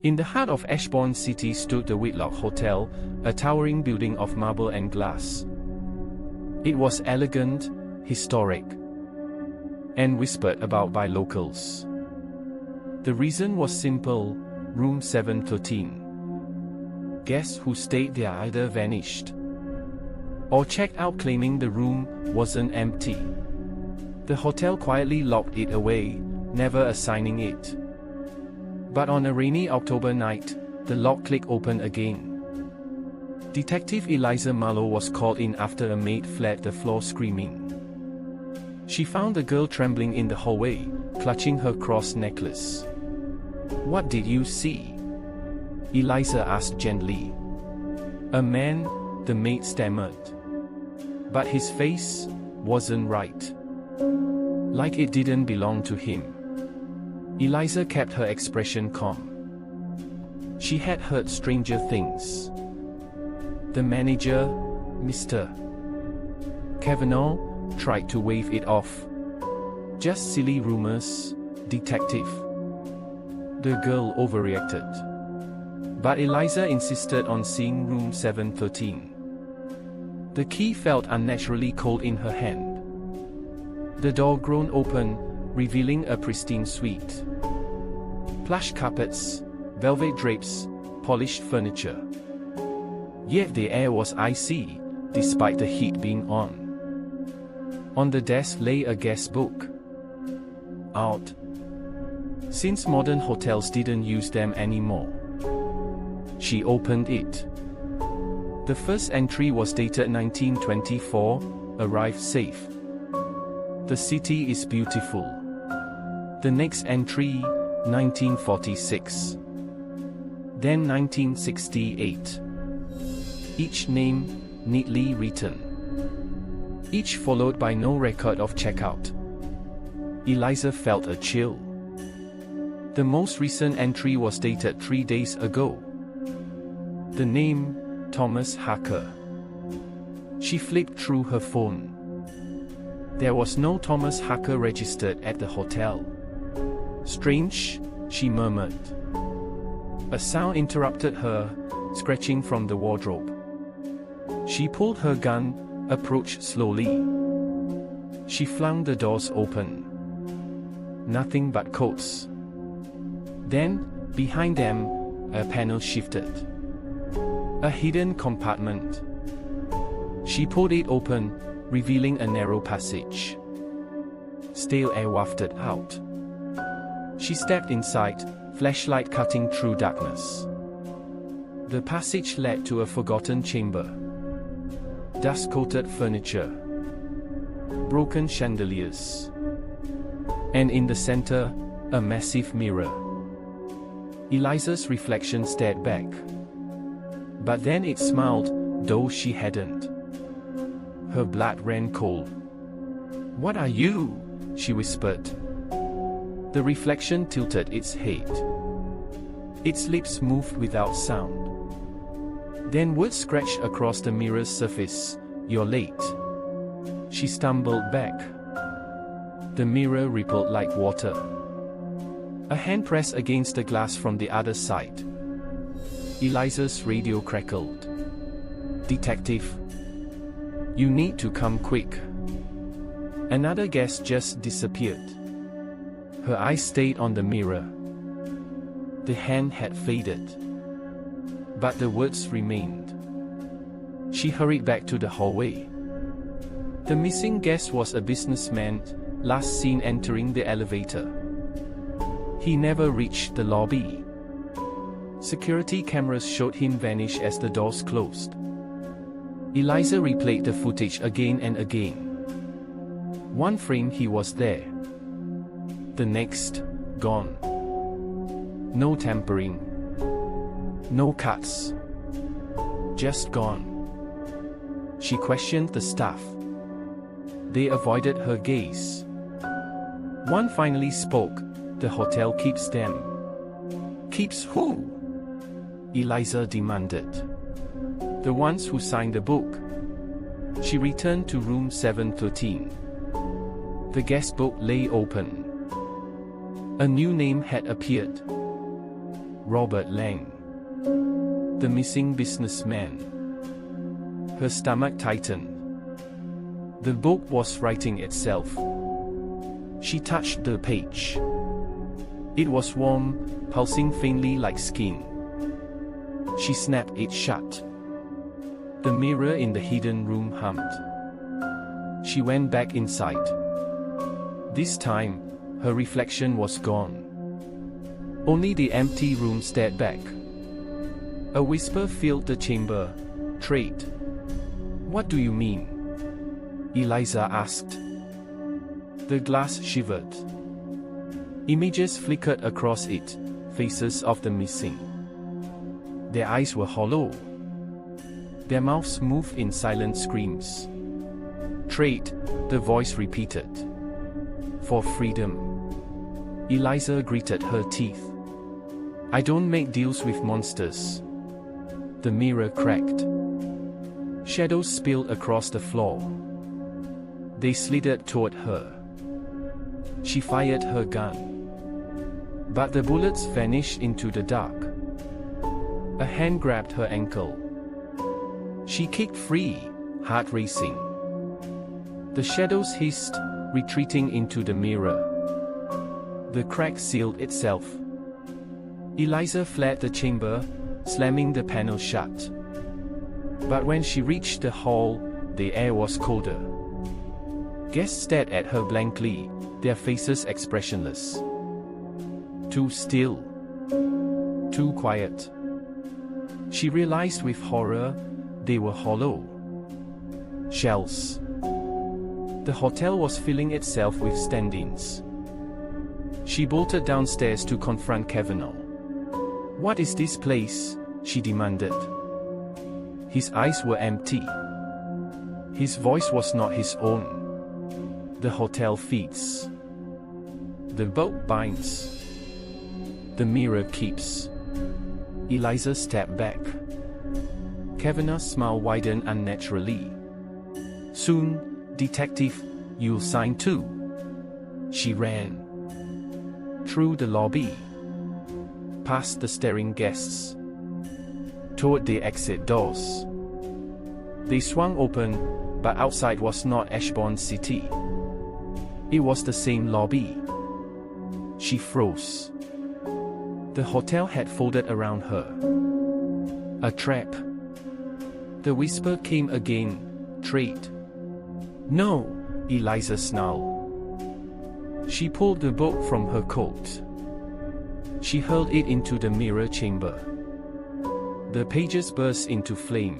In the heart of Ashbourne City stood the Whitlock Hotel, a towering building of marble and glass. It was elegant, historic, and whispered about by locals. The reason was simple: room 713. Guests who stayed there either vanished or checked out claiming the room wasn't empty. The hotel quietly locked it away, never assigning it. But on a rainy October night, the lock clicked open again. Detective Eliza Marlowe was called in after a maid fled the floor screaming. She found the girl trembling in the hallway, clutching her cross necklace. "What did you see?" Eliza asked gently. "A man," the maid stammered. But his face wasn't right. Like it didn't belong to him. Eliza kept her expression calm. She had heard stranger things. The manager, Mr. Kavanaugh, tried to wave it off. "Just silly rumors, detective." The girl overreacted. But Eliza insisted on seeing room 713. The key felt unnaturally cold in her hand. The door groaned open, revealing a pristine suite. Plush carpets, velvet drapes, polished furniture. Yet the air was icy, despite the heat being on. On the desk lay a guest book. Out. Since modern hotels didn't use them anymore. She opened it. The first entry was dated 1924, arrived safe. "The city is beautiful." The next entry, 1946. Then 1968. Each name, neatly written. Each followed by no record of checkout. Eliza felt a chill. The most recent entry was dated 3 days ago. The name, Thomas Harker. She flipped through her phone. There was no Thomas Harker registered at the hotel. "Strange," she murmured. A sound interrupted her, scratching from the wardrobe. She pulled her gun, approached slowly. She flung the doors open. Nothing but coats. Then, behind them, a panel shifted. A hidden compartment. She pulled it open, revealing a narrow passage. Stale air wafted out. She stepped inside, flashlight cutting through darkness. The passage led to a forgotten chamber. Dust-coated furniture. Broken chandeliers. And in the center, a massive mirror. Eliza's reflection stared back. But then it smiled, though she hadn't. Her blood ran cold. "What are you?" she whispered. The reflection tilted its head. Its lips moved without sound. Then words scratched across the mirror's surface. "You're late." She stumbled back. The mirror rippled like water. A hand pressed against the glass from the other side. Eliza's radio crackled. "Detective, you need to come quick." Another guest just disappeared. Her eyes stayed on the mirror. The hand had faded. But the words remained. She hurried back to the hallway. The missing guest was a businessman, last seen entering the elevator. He never reached the lobby. Security cameras showed him vanish as the doors closed. Eliza replayed the footage again and again. One frame he was there. The next, gone. No tampering. No cuts. Just gone. She questioned the staff. They avoided her gaze. One finally spoke. "The hotel keeps them." "Keeps who?" Eliza demanded. "The ones who signed the book." She returned to room 713. The guest book lay open. A new name had appeared. Robert Lang. The missing businessman. Her stomach tightened. The book was writing itself. She touched the page. It was warm, pulsing faintly like skin. She snapped it shut. The mirror in the hidden room hummed. She went back inside. This time, her reflection was gone. Only the empty room stared back. A whisper filled the chamber. "Trade." "What do you mean?" Eliza asked. The glass shivered. Images flickered across it, faces of the missing. Their eyes were hollow. Their mouths moved in silent screams. "Trade," the voice repeated. "For freedom." Eliza gritted her teeth. "I don't make deals with monsters." The mirror cracked. Shadows spilled across the floor. They slithered toward her. She fired her gun. But the bullets vanished into the dark. A hand grabbed her ankle. She kicked free, heart racing. The shadows hissed, retreating into the mirror. The crack sealed itself. Eliza fled the chamber, slamming the panel shut. But when she reached the hall, the air was colder. Guests stared at her blankly, their faces expressionless. Too still. Too quiet. She realized with horror, they were hollow. Shells. The hotel was filling itself with stand-ins. She bolted downstairs to confront Kavanaugh. "What is this place?" she demanded. His eyes were empty. His voice was not his own. "The hotel feeds. The boat binds. The mirror keeps." Eliza stepped back. Kavanaugh's smile widened unnaturally. "Soon, detective, you'll sign too." She ran. Through the lobby. Past the staring guests. Toward the exit doors. They swung open, but outside was not Ashbourne City. It was the same lobby. She froze. The hotel had folded around her. A trap. The whisper came again. "Trade." "No," Eliza snarled. She pulled the book from her coat. She hurled it into the mirror chamber. The pages burst into flame.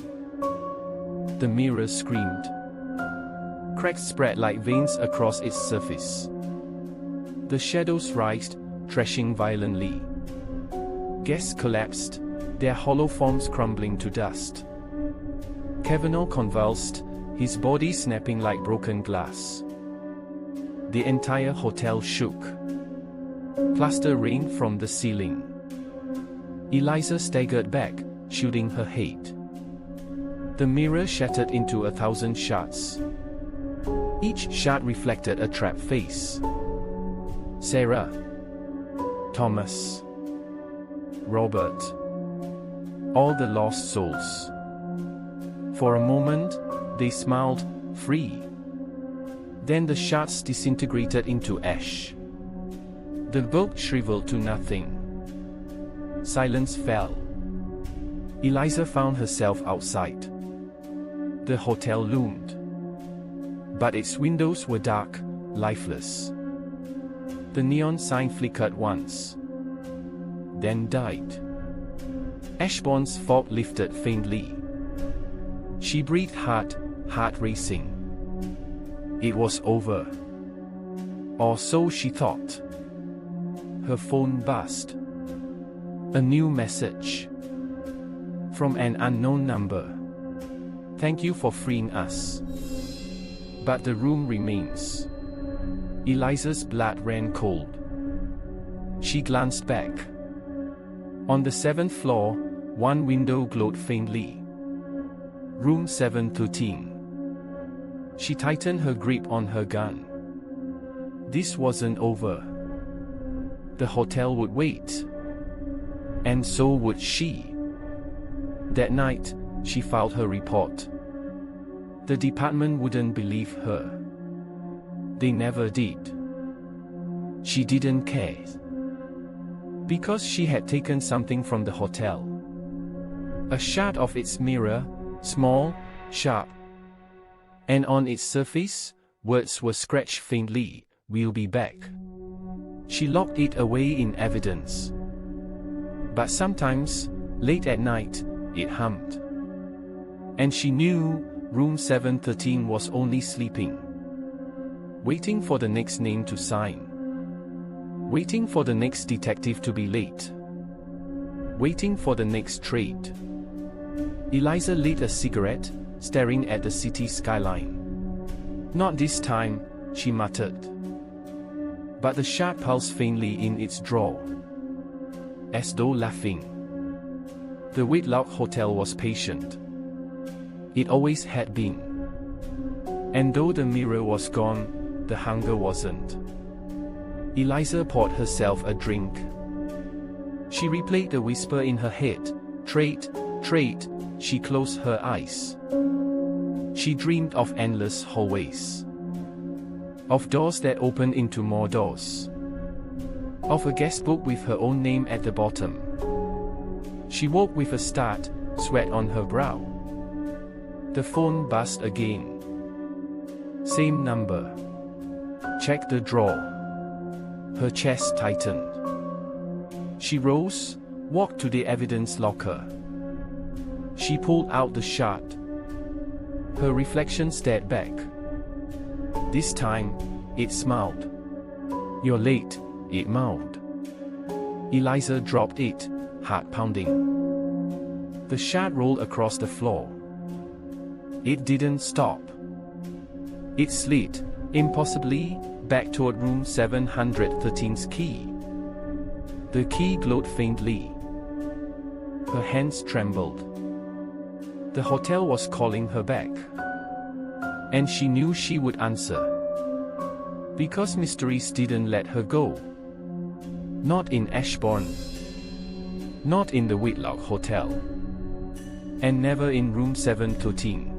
The mirror screamed. Cracks spread like veins across its surface. The shadows writhed, thrashing violently. Guests collapsed, their hollow forms crumbling to dust. Kavanaugh convulsed, his body snapping like broken glass. The entire hotel shook. Plaster rained from the ceiling. Eliza staggered back, shielding her head. The mirror shattered into 1,000 shards. Each shard reflected a trapped face. Sarah. Thomas. Robert. All the lost souls. For a moment, they smiled, free. Then the shards disintegrated into ash. The book shriveled to nothing. Silence fell. Eliza found herself outside. The hotel loomed. But its windows were dark, lifeless. The neon sign flickered once. Then died. Ashbourne's fog lifted faintly. She breathed hard, heart racing. It was over. Or so she thought. Her phone buzzed. A new message. From an unknown number. "Thank you for freeing us. But the room remains." Eliza's blood ran cold. She glanced back. On the 7th floor, one window glowed faintly. Room 713. She tightened her grip on her gun. This wasn't over. The hotel would wait. And so would she. That night, she filed her report. The department wouldn't believe her. They never did. She didn't care. Because she had taken something from the hotel. A shard of its mirror, small, sharp. And on its surface, words were scratched faintly, "We'll be back." She locked it away in evidence. But sometimes, late at night, it hummed. And she knew room 713 was only sleeping. Waiting for the next name to sign. Waiting for the next detective to be late. Waiting for the next trade. Eliza lit a cigarette, staring at the city skyline. "Not this time," she muttered. But the shard pulsed faintly in its drawer. As though laughing. The Whitlock Hotel was patient. It always had been. And though the mirror was gone, the hunger wasn't. Eliza poured herself a drink. She replayed the whisper in her head. Trade, trade. She closed her eyes. She dreamed of endless hallways. Of doors that opened into more doors. Of a guest book with her own name at the bottom. She woke with a start, sweat on her brow. The phone buzzed again. Same number. Check the drawer. Her chest tightened. She rose, walked to the evidence locker. She pulled out the shard. Her reflection stared back. This time, it smiled. "You're late," it mouthed. Eliza dropped it, heart pounding. The shard rolled across the floor. It didn't stop. It slid, impossibly, back toward room 713's key. The key glowed faintly. Her hands trembled. The hotel was calling her back. And she knew she would answer. Because mysteries didn't let her go. Not in Ashbourne. Not in the Whitlock Hotel. And never in room 713.